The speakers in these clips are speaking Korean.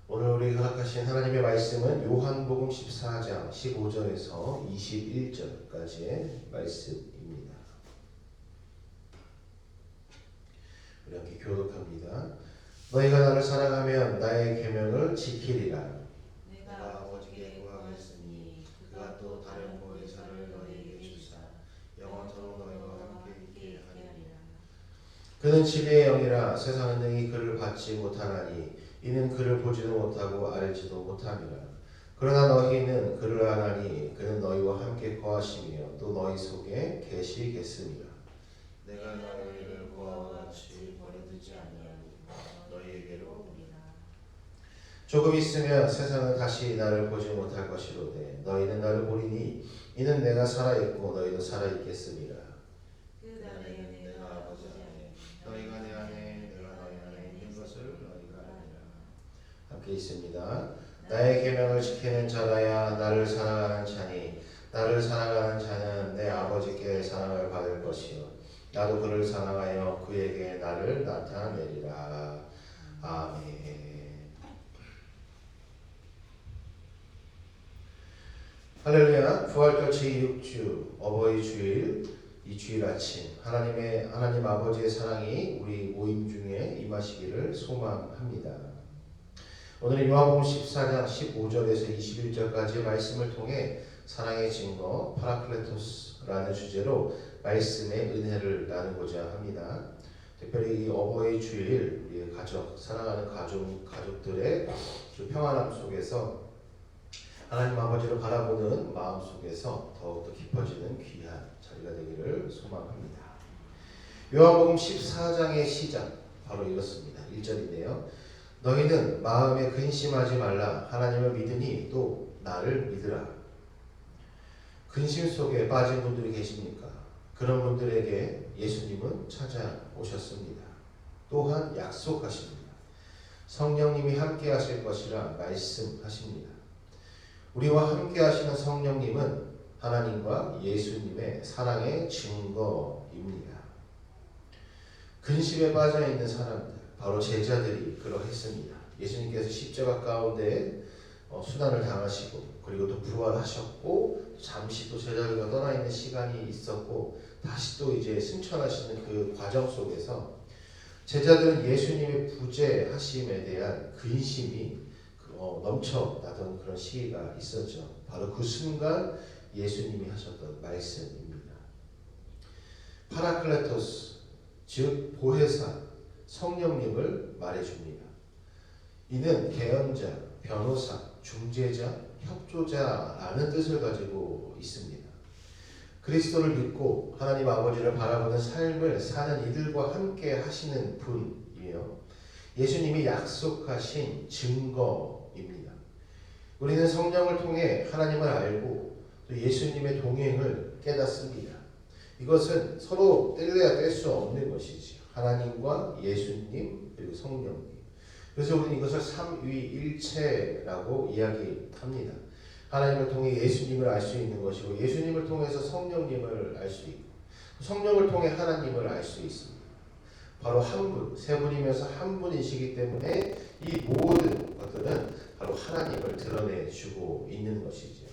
오늘 우리 허락하신 하나님의 말씀은 요한복음 14장 15절에서 21절까지의 말씀입니다. 우리 함께 교독합니다. 너희가 나를 사랑하면 나의 계명을 지키리라. 내가 아버지께 구하겠으니 그가 또 다른 보혜사를 너희에게 주사 영원토록 너희와 함께 있게 하리라. 그는 진리의 영이라 세상은 능히 그를 받지 못하나니 이는 그를 보지도 못하고 알지도 못함이라. 그러나 너희는 그를 아나니 그는 너희와 함께 거하시며 또 너희 속에 계시겠습니다. 내가 너희를 구하와 같이 버려두지 아니하고 너희에게로 오리라. 조금 있으면 세상은 다시 나를 보지 못할 것이로되 너희는 나를 보리니 이는 내가 살아있고 너희도 살아있겠습니다. 그 날에 내가 아버지 안에 너희가 내 안에 내가 너희 안에 있는 것을 너희가 알리라. 함께 있습니다. 나의 계명을 지키는 자라야 나를 사랑하는 자니 나를 사랑하는 자는 내 아버지께 사랑을 받을 것이요 나도 그를 사랑하여 그에게 나를 나타내리라. 아멘. 할렐루야. 부활절 제6주 어버이 주일 이 주일 아침 하나님 아버지의 사랑이 우리 모임 중에 임하시기를 소망합니다. 오늘 요한복음 14장 15절에서 21절까지의 말씀을 통해 사랑의 증거 파라클레토스라는 주제로 말씀의 은혜를 나누고자 합니다. 특별히 이 어버이 주일 우리 가족, 사랑하는 가족들의 평안함 속에서 하나님 아버지를 바라보는 마음 속에서 더욱더 깊어지는 귀한 자리가 되기를 소망합니다. 요한복음 14장의 시작 바로 이렇습니다. 1절인데요. 너희는 마음에 근심하지 말라. 하나님을 믿으니 또 나를 믿으라. 근심 속에 빠진 분들이 계십니까? 그런 분들에게 예수님은 찾아오셨습니다. 또한 약속하십니다. 성령님이 함께 하실 것이라 말씀하십니다. 우리와 함께 하시는 성령님은 하나님과 예수님의 사랑의 증거입니다. 근심에 빠져 있는 사람들, 바로 제자들이 그러했습니다. 예수님께서 십자가 가운데 수단을 당하시고 그리고 또 부활하셨고 잠시 또 제자들과 떠나 있는 시간이 있었고 다시 또 이제 승천하시는 그 과정 속에서 제자들은 예수님의 부재하심에 대한 근심이 넘쳐나던 그런 시기가 있었죠. 바로 그 순간 예수님이 하셨던 말씀입니다. 파라클레토스, 즉 보혜사 성령님을 말해줍니다. 이는 개헌자, 변호사, 중재자, 협조자라는 뜻을 가지고 있습니다. 그리스도를 믿고 하나님 아버지를 바라보는 삶을 사는 이들과 함께 하시는 분이에요. 예수님이 약속하신 증거입니다. 우리는 성령을 통해 하나님을 알고 또 예수님의 동행을 깨닫습니다. 이것은 서로 뗄래야 뗄 수 없는 것이지. 하나님과 예수님 그리고 성령님. 그래서 우리는 이것을 삼위일체라고 이야기합니다. 하나님을 통해 예수님을 알 수 있는 것이고 예수님을 통해서 성령님을 알 수 있고 성령을 통해 하나님을 알 수 있습니다. 바로 한 분, 세 분이면서 한 분이시기 때문에 이 모든 것들은 바로 하나님을 드러내주고 있는 것이죠.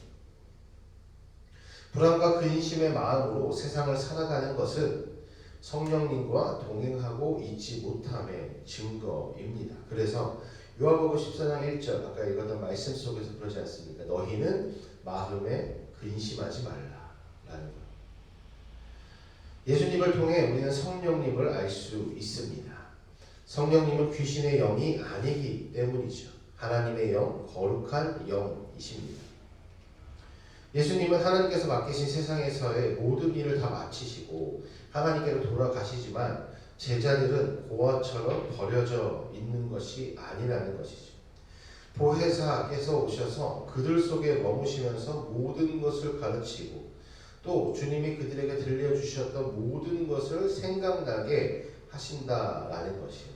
불안과 근심의 마음으로 세상을 살아가는 것은 성령님과 동행하고 있지 못함의 증거입니다. 그래서 요한복음 14장 1절 아까 읽었던 말씀 속에서 그러지 않습니까? 너희는 마음에 근심하지 말라 라는 것. 예수님을 통해 우리는 성령님을 알 수 있습니다. 성령님은 귀신의 영이 아니기 때문이죠. 하나님의 영, 거룩한 영이십니다. 예수님은 하나님께서 맡기신 세상에서의 모든 일을 다 마치시고 하나님께로 돌아가시지만 제자들은 고아처럼 버려져 있는 것이 아니라는 것이죠. 보혜사께서 오셔서 그들 속에 머무시면서 모든 것을 가르치고 또 주님이 그들에게 들려주셨던 모든 것을 생각나게 하신다라는 것이에요.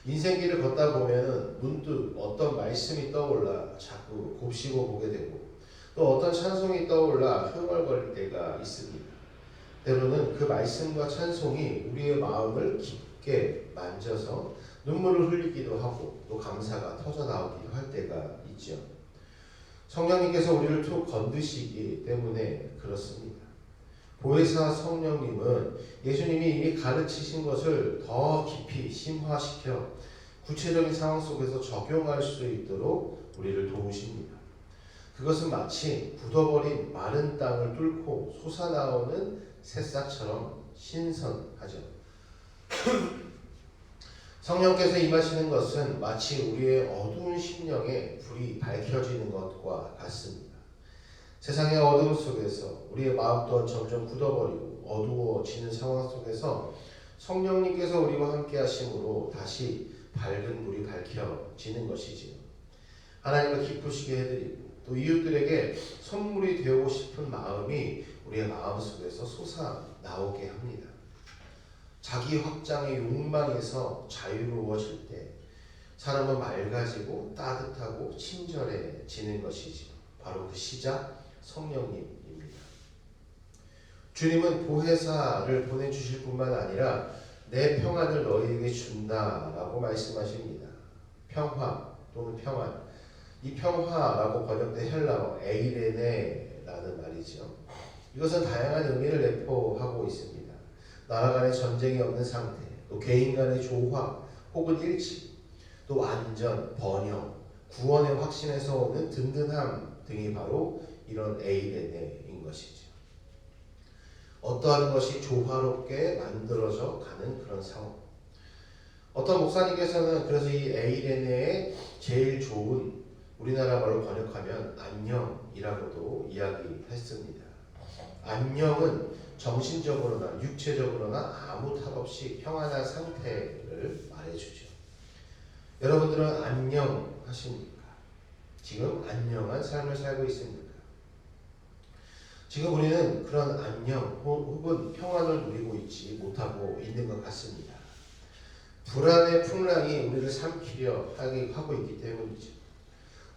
인생길을 걷다 보면 문득 어떤 말씀이 떠올라 자꾸 곱씹어 보게 되고 또 어떤 찬송이 떠올라 흥얼거릴 때가 있습니다. 때로는 그 말씀과 찬송이 우리의 마음을 깊게 만져서 눈물을 흘리기도 하고 또 감사가 터져 나오기도 할 때가 있죠. 성령님께서 우리를 툭 건드시기 때문에 그렇습니다. 보혜사 성령님은 예수님이 이미 가르치신 것을 더 깊이 심화시켜 구체적인 상황 속에서 적용할 수 있도록 우리를 도우십니다. 그것은 마치 굳어버린 마른 땅을 뚫고 솟아나오는 새싹처럼 신선하죠. 성령께서 임하시는 것은 마치 우리의 어두운 심령에 불이 밝혀지는 것과 같습니다. 세상의 어두움 속에서 우리의 마음 또한 점점 굳어버리고 어두워지는 상황 속에서 성령님께서 우리와 함께 하심으로 다시 밝은 불이 밝혀지는 것이지요. 하나님을 기쁘시게 해드리고 또 이웃들에게 선물이 되고 싶은 마음이 우리의 마음 속에서 솟아나오게 합니다. 자기 확장의 욕망에서 자유로워질 때 사람은 맑아지고 따뜻하고 친절해지는 것이지요. 바로 그 시작 성령님입니다. 주님은 보혜사를 보내주실 뿐만 아니라 내 평안을 너희에게 준다라고 말씀하십니다. 평화 또는 평안, 이 평화라고 번역된 헬라어 에이레네라는 말이죠. 이것은 다양한 의미를 내포하고 있습니다. 나라 간의 전쟁이 없는 상태, 또 개인 간의 조화 혹은 일치, 또 안전, 번영, 구원의 확신에서 오는 든든함 등이 바로 이런 에이레네인 것이죠. 어떠한 것이 조화롭게 만들어져 가는 그런 상황. 어떤 목사님께서는 그래서 이 에이레네의 제일 좋은 우리나라 말로 번역하면 안녕이라고도 이야기했습니다. 안녕은 정신적으로나 육체적으로나 아무 탈 없이 평안한 상태를 말해주죠. 여러분들은 안녕하십니까? 지금 안녕한 삶을 살고 있습니까? 지금 우리는 그런 안녕 혹은 평안을 누리고 있지 못하고 있는 것 같습니다. 불안의 풍랑이 우리를 삼키려 하고 있기 때문이죠.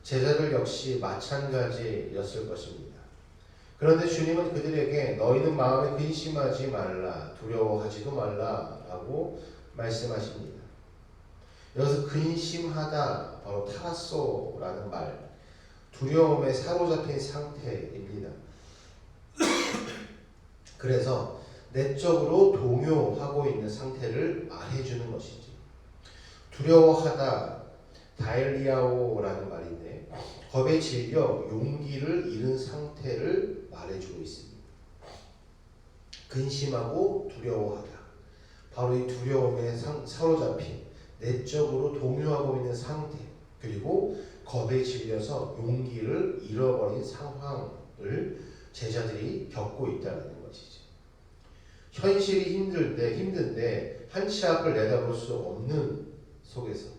제자들 역시 마찬가지였을 것입니다. 그런데 주님은 그들에게 너희는 마음에 근심하지 말라, 두려워하지도 말라라고 말씀하십니다. 여기서 근심하다, 바로 타라소라는 말, 두려움에 사로잡힌 상태입니다. 그래서 내적으로 동요하고 있는 상태를 말해주는 것이죠. 두려워하다, 다일리아오라는 말인데 겁에 질려 용기를 잃은 상태를 말해주고 있습니다. 근심하고 두려워하다, 바로 이 두려움에 사로잡힌 내적으로 동요하고 있는 상태, 그리고 겁에 질려서 용기를 잃어버린 상황을 제자들이 겪고 있다는 것이죠. 현실이 힘든데 한치 앞을 내다볼 수 없는 속에서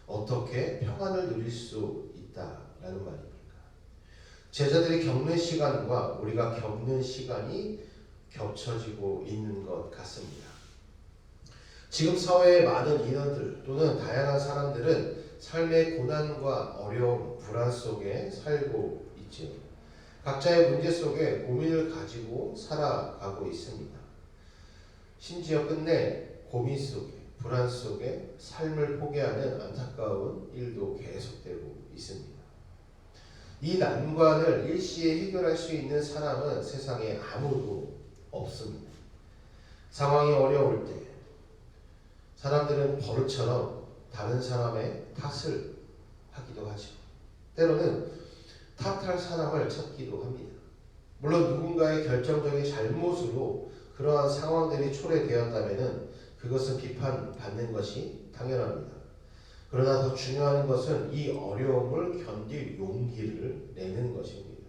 어떻게 평안을 누릴 수 있다라는 말입니까? 제자들이 겪는 시간과 우리가 겪는 시간이 겹쳐지고 있는 것 같습니다. 지금 사회의 많은 인원들 또는 다양한 사람들은 삶의 고난과 어려움, 불안 속에 살고 있죠. 각자의 문제 속에 고민을 가지고 살아가고 있습니다. 심지어 끝내 고민 속에, 불안 속에 삶을 포기하는 안타까운 일도 계속되고 있습니다. 이 난관을 일시에 해결할 수 있는 사람은 세상에 아무도 없습니다. 상황이 어려울 때 사람들은 버릇처럼 다른 사람의 탓을 하기도 하죠. 때로는 탓할 사람을 찾기도 합니다. 물론 누군가의 결정적인 잘못으로 그러한 상황들이 초래되었다면 그것은 비판받는 것이 당연합니다. 그러나 더 중요한 것은 이 어려움을 견딜 용기를 내는 것입니다.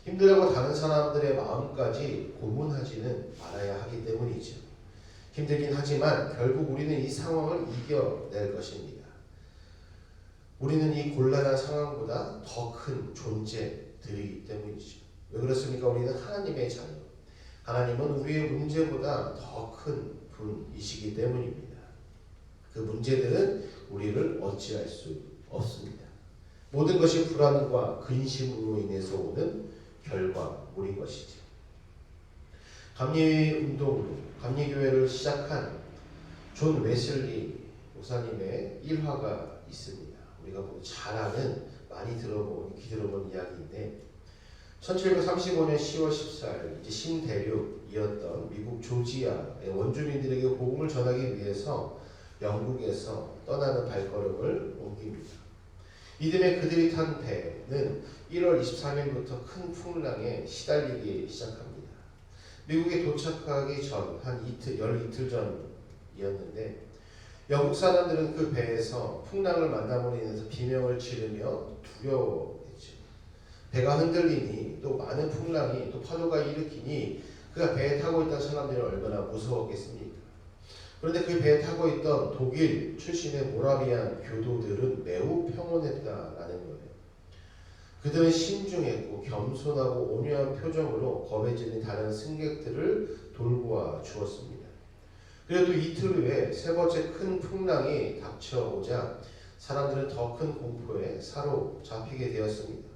힘들다고 다른 사람들의 마음까지 고문하지는 말아야 하기 때문이죠. 힘들긴 하지만 결국 우리는 이 상황을 이겨낼 것입니다. 우리는 이 곤란한 상황보다 더 큰 존재들이기 때문이죠. 왜 그렇습니까? 우리는 하나님의 자녀. 하나님은 우리의 문제보다 더 큰 분이시기 때문입니다. 그 문제들은 우리를 어찌할 수 없습니다. 모든 것이 불안과 근심으로 인해서 오는 결과물인 것이죠. 감리운동으로 감리교회를 시작한 존 웨슬리 목사님의 일화가 있습니다. 우리가 잘 아는, 많이 익히 들어본 이야기인데 1735년 10월 14일 이제 신대륙이었던 미국 조지아의 원주민들에게 복음을 전하기 위해서 영국에서 떠나는 발걸음을 옮깁니다. 이듬해 그들이 탄 배는 1월 23일부터 큰 풍랑에 시달리기 시작합니다. 미국에 도착하기 전 열 이틀 전이었는데 영국 사람들은 그 배에서 풍랑을 만남으로 인해서 비명을 지르며 두려워했죠. 배가 흔들리니 또 많은 풍랑이 또 파도가 일으키니 그가 배에 타고 있던 사람들이 얼마나 무서웠겠습니까? 그런데 그 배에 타고 있던 독일 출신의 모라비안 교도들은 매우 평온했다라는 거예요. 그들은 신중했고 겸손하고 온유한 표정으로 겁에 질린 다른 승객들을 돌보아 주었습니다. 그래도 이틀 후에 세 번째 큰 풍랑이 닥쳐오자 사람들은 더 큰 공포에 사로잡히게 되었습니다.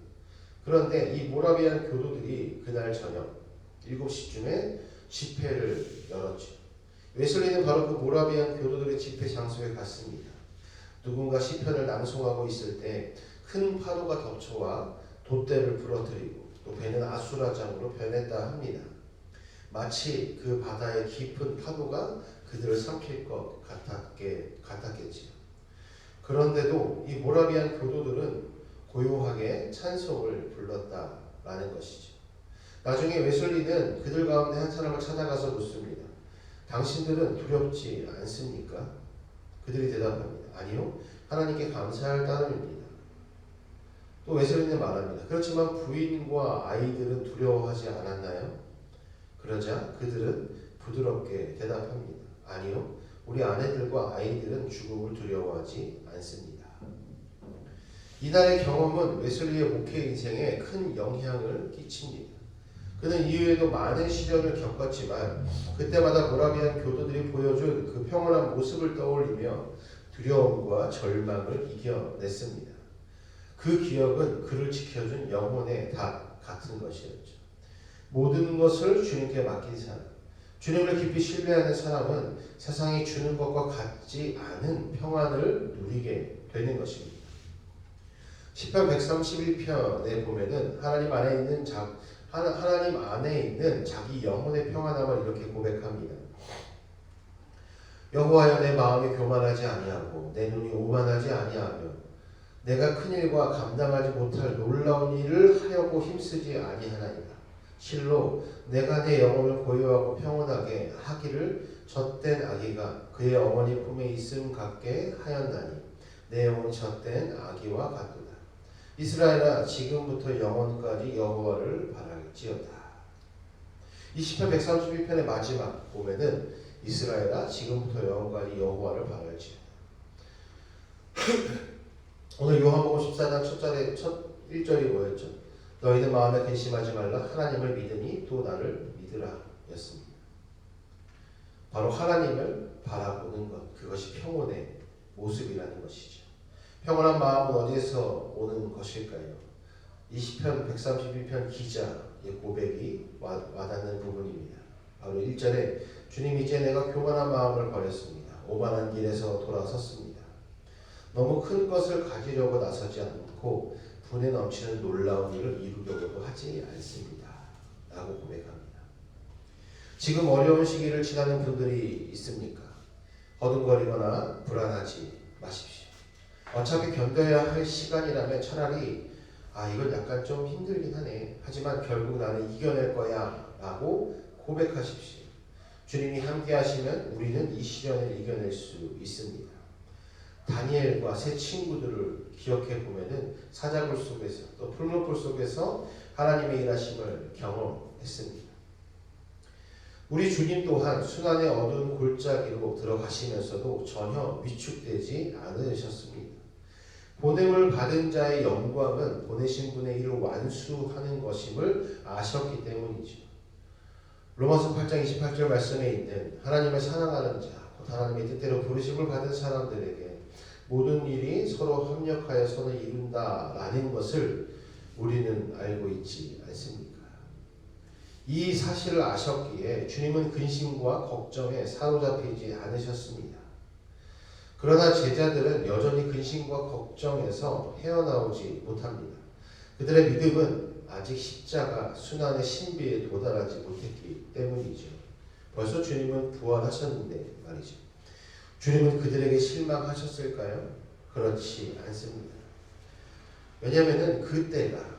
그런데 이 모라비안 교도들이 그날 저녁 7시쯤에 집회를 열었죠. 웨슬리는 바로 그 모라비안 교도들의 집회 장소에 갔습니다. 누군가 시편을 낭송하고 있을 때 큰 파도가 덮쳐와 돛대를 부러뜨리고 또 배는 아수라장으로 변했다 합니다. 마치 그 바다의 깊은 파도가 그들을 삼킬 것 같았겠지요. 그런데도 이 모라비안 교도들은 고요하게 찬송을 불렀다라는 것이죠. 나중에 웨슬리는 그들 가운데 한 사람을 찾아가서 묻습니다. 당신들은 두렵지 않습니까? 그들이 대답합니다. 아니요, 하나님께 감사할 따름입니다. 또 웨슬리는 말합니다. 그렇지만 부인과 아이들은 두려워하지 않았나요? 그러자 그들은 부드럽게 대답합니다. 아니요, 우리 아내들과 아이들은 죽음을 두려워하지 않습니다. 이날의 경험은 웨슬리의 목회 인생에 큰 영향을 끼칩니다. 그는 이후에도 많은 시련을 겪었지만 그때마다 모라비안 교도들이 보여준 그 평온한 모습을 떠올리며 두려움과 절망을 이겨냈습니다. 그 기억은 그를 지켜준 영혼의 닭 같은 것이었죠. 모든 것을 주님께 맡긴 사람, 주님을 깊이 신뢰하는 사람은 세상이 주는 것과 같지 않은 평안을 누리게 되는 것입니다. 시편 131편에 보면은 하나님 안에 있는 자기 영혼의 평안함을 이렇게 고백합니다. 여호와여, 내 마음이 교만하지 아니하고 내 눈이 오만하지 아니하며 내가 큰 일과 감당하지 못할 놀라운 일을 하려고 힘쓰지 아니하나이다. 실로 내가 내 영혼을 고요하고 평온하게 하기를 젖된 아기가 그의 어머니 품에 있음 같게 하였나니 내 영혼이 젖된 아기와 같도다. 이스라엘아, 지금부터 영원까지 여호와를 바랄지어다. 이 시편 132편의 마지막 보면은 이스라엘아, 지금부터 영원까지 여호와를 바랄지어다. 오늘 요한복음 14장 첫 1절이 뭐였죠? 너희는 마음에 근심하지 말라. 하나님을 믿으니 또 나를 믿으라 였습니다. 바로 하나님을 바라보는 것, 그것이 평온의 모습이라는 것이죠. 평온한 마음은 어디에서 오는 것일까요? 이 시편 132편 기자의 고백이 와닿는 부분입니다. 바로 1절에 주님, 이제 내가 교만한 마음을 버렸습니다. 오만한 길에서 돌아섰습니다. 너무 큰 것을 가지려고 나서지 않고 분에 넘치는 놀라운 일을 이루려고도 하지 않습니다. 라고 고백합니다. 지금 어려운 시기를 지나는 분들이 있습니까? 허둥거리거나 불안하지 마십시오. 어차피 견뎌야 할 시간이라면 차라리 이건 약간 좀 힘들긴 하네. 하지만 결국 나는 이겨낼 거야 라고 고백하십시오. 주님이 함께 하시면 우리는 이 시련을 이겨낼 수 있습니다. 다니엘과 세 친구들을 기억해 보면은 사자굴 속에서 또 풀무불 속에서 하나님의 일하심을 경험했습니다. 우리 주님 또한 순환의 어두운 골짜기로 들어가시면서도 전혀 위축되지 않으셨습니다. 보냄을 받은 자의 영광은 보내신 분의 일을 완수하는 것임을 아셨기 때문이죠. 로마서 8장 28절 말씀에 있는 하나님을 사랑하는 자, 하나님의 뜻대로 부르심을 받은 사람들에게 모든 일이 서로 협력하여 선을 이룬다라는 것을 우리는 알고 있지 않습니까? 이 사실을 아셨기에 주님은 근심과 걱정에 사로잡히지 않으셨습니다. 그러나 제자들은 여전히 근심과 걱정에서 헤어나오지 못합니다. 그들의 믿음은 아직 십자가 순환의 신비에 도달하지 못했기 때문이죠. 벌써 주님은 부활하셨는데 말이죠. 주님은 그들에게 실망하셨을까요? 그렇지 않습니다. 왜냐하면 그때가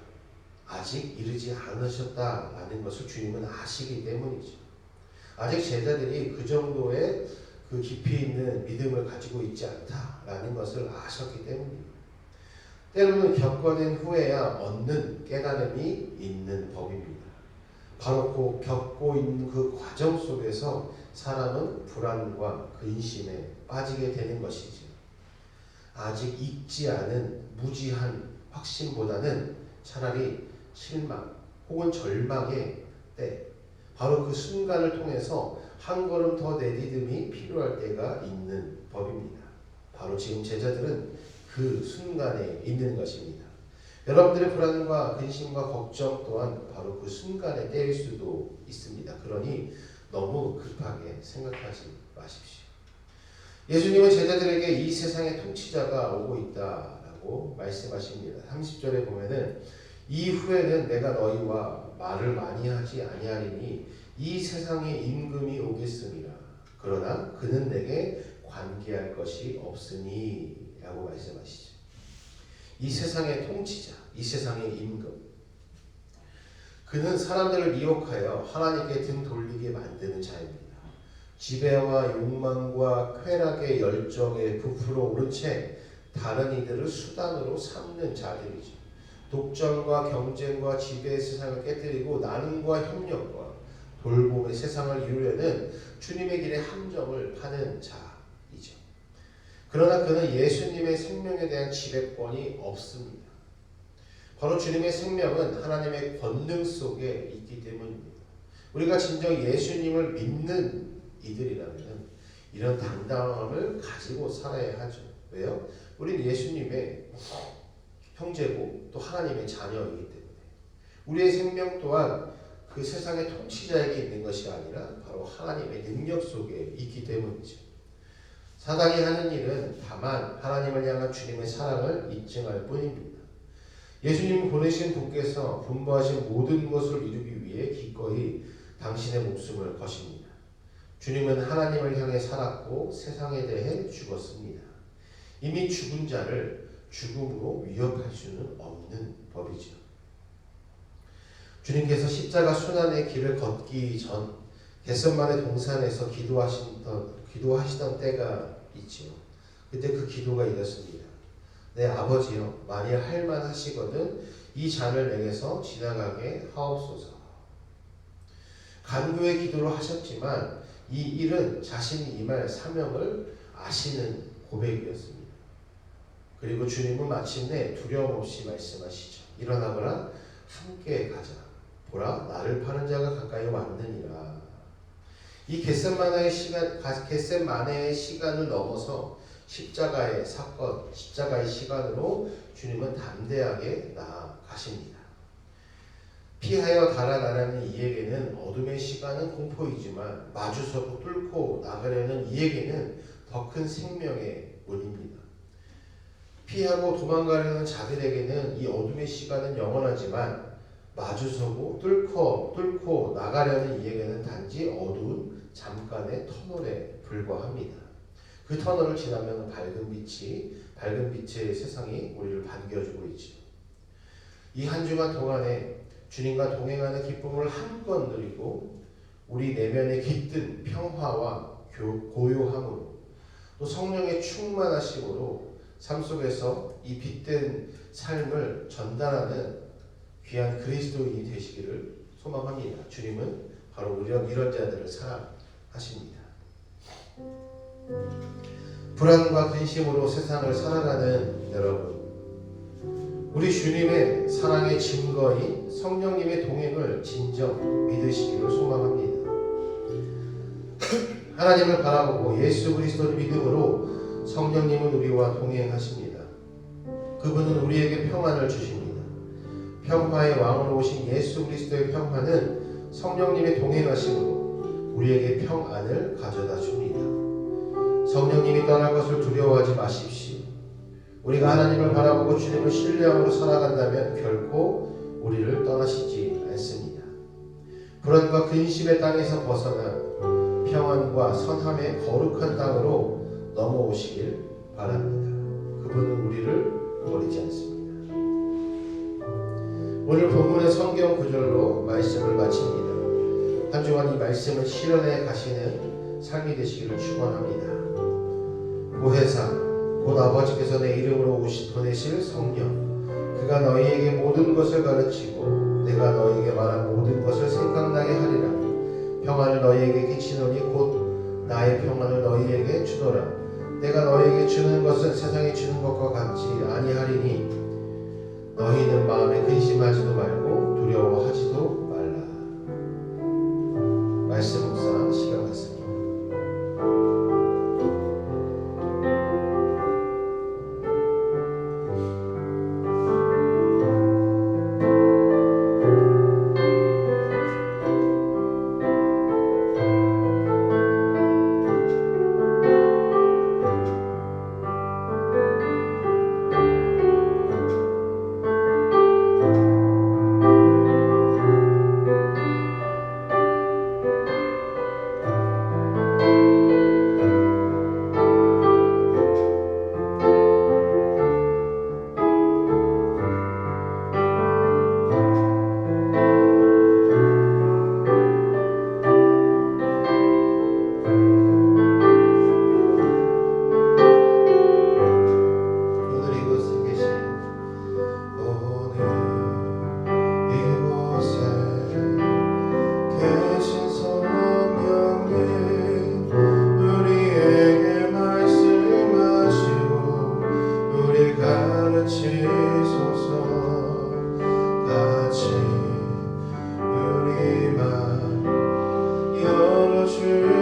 아직 이르지 않으셨다라는 것을 주님은 아시기 때문이죠. 아직 제자들이 그 정도의 그 깊이 있는 믿음을 가지고 있지 않다라는 것을 아셨기 때문입니다. 때로는 겪어낸 후에야 얻는 깨달음이 있는 법입니다. 바로 그 겪고 있는 그 과정 속에서 사람은 불안과 근심에 빠지게 되는 것이죠. 아직 익지 않은 무지한 확신보다는 차라리 실망 혹은 절망의 때, 바로 그 순간을 통해서 한 걸음 더 내디딤이 필요할 때가 있는 법입니다. 바로 지금 제자들은 그 순간에 있는 것입니다. 여러분들의 불안과 근심과 걱정 또한 바로 그 순간의 때일 수도 있습니다. 그러니 너무 급하게 생각하지 마십시오. 예수님은 제자들에게 이 세상의 통치자가 오고 있다라고 말씀하십니다. 30절에 보면은 이후에는 내가 너희와 말을 많이 하지 아니하리니 이 세상의 임금이 오겠음이라. 그러나 그는 내게 관계할 것이 없으니 라고 말씀하시죠. 이 세상의 통치자, 이 세상의 임금, 그는 사람들을 미혹하여 하나님께 등 돌리게 만드는 자입니다. 지배와 욕망과 쾌락의 열정에 부풀어 오른 채 다른 이들을 수단으로 삼는 자들이죠. 독점과 경쟁과 지배의 세상을 깨뜨리고 나눔과 협력과 돌봄의 세상을 이루려는 주님의 길에 함정을 파는 자이죠. 그러나 그는 예수님의 생명에 대한 지배권이 없습니다. 바로 주님의 생명은 하나님의 권능 속에 있기 때문입니다. 우리가 진정 예수님을 믿는 이들이라면 이런 당당함을 가지고 살아야 하죠. 왜요? 우리는 예수님의 형제고 또 하나님의 자녀이기 때문에 우리의 생명 또한 그 세상의 통치자에게 있는 것이 아니라 바로 하나님의 능력 속에 있기 때문이죠. 사단이 하는 일은 다만 하나님을 향한 주님의 사랑을 입증할 뿐입니다. 예수님 보내신 분께서 분부하신 모든 것을 이루기 위해 기꺼이 당신의 목숨을 거십니다. 주님은 하나님을 향해 살았고 세상에 대해 죽었습니다. 이미 죽은 자를 죽음으로 위협할 수는 없는 법이죠. 주님께서 십자가 순환의 길을 걷기 전 겟세마네 동산에서 기도하시던 때가 있지요. 그때 그 기도가 이렇습니다. 내 아버지여, 만일 할만하시거든 이 잔을 내게서 지나가게 하옵소서. 간구의 기도를 하셨지만 이 일은 자신이 임할 사명을 아시는 고백이었습니다. 그리고 주님은 마침내 두려움 없이 말씀하시죠. 일어나거라, 함께 가자. 보라, 나를 파는 자가 가까이 왔느니라. 이 겟세마네의 시간을 넘어서 십자가의 사건, 십자가의 시간으로 주님은 담대하게 나아가십니다. 피하여 달아나려는 이에게는 어둠의 시간은 공포이지만 마주서고 뚫고 나가려는 이에게는 더 큰 생명의 문입니다. 피하고 도망가려는 자들에게는 이 어둠의 시간은 영원하지만 마주서고 뚫고 나가려는 이에게는 단지 어두운 잠깐의 터널에 불과합니다. 그 터널을 지나면 밝은 빛의 세상이 우리를 반겨주고 있죠. 이 한 주간 동안에 주님과 동행하는 기쁨을 한껏 누리고 우리 내면에 깃든 평화와 고요함으로 또 성령의 충만하심으로 삶 속에서 이 빛된 삶을 전달하는 귀한 그리스도인이 되시기를 소망합니다. 주님은 바로 이런 자들을 사랑하십니다. 불안과 근심으로 세상을 살아가는 여러분, 우리 주님의 사랑의 증거인 성령님의 동행을 진정 믿으시기를 소망합니다. 하나님을 바라보고 예수 그리스도를 믿음으로 성령님은 우리와 동행하십니다. 그분은 우리에게 평안을 주십니다. 평화의 왕으로 오신 예수 그리스도의 평화는 성령님의 동행하심으로 우리에게 평안을 가져다 줍니다. 성령님이 떠날 것을 두려워하지 마십시오. 우리가 하나님을 바라보고 주님을 신뢰함으로 살아간다면 결코 우리를 떠나시지 않습니다. 불안과 근심의 땅에서 벗어나 평안과 선함의 거룩한 땅으로 넘어오시길 바랍니다. 그분은 우리를 버리지 않습니다. 오늘 본문의 성경 구절로 말씀을 마칩니다. 한 주간 이 말씀을 실현해 가시는 삶이 되시기를 축원합니다. 보혜사 곧 아버지께서 내 이름으로 보내실 성령, 그가 너희에게 모든 것을 가르치고 내가 너희에게 말한 모든 것을 생각나게 하리라. 평안을 너희에게 끼치노니 곧 나의 평안을 너희에게 주노라. 내가 너희에게 주는 것은 세상이 주는 것과 같지 아니하리니 너희는 마음에 근심하지도 말고 두려워하지도 말라. 말씀 묵상 시간 같습니다. 열어주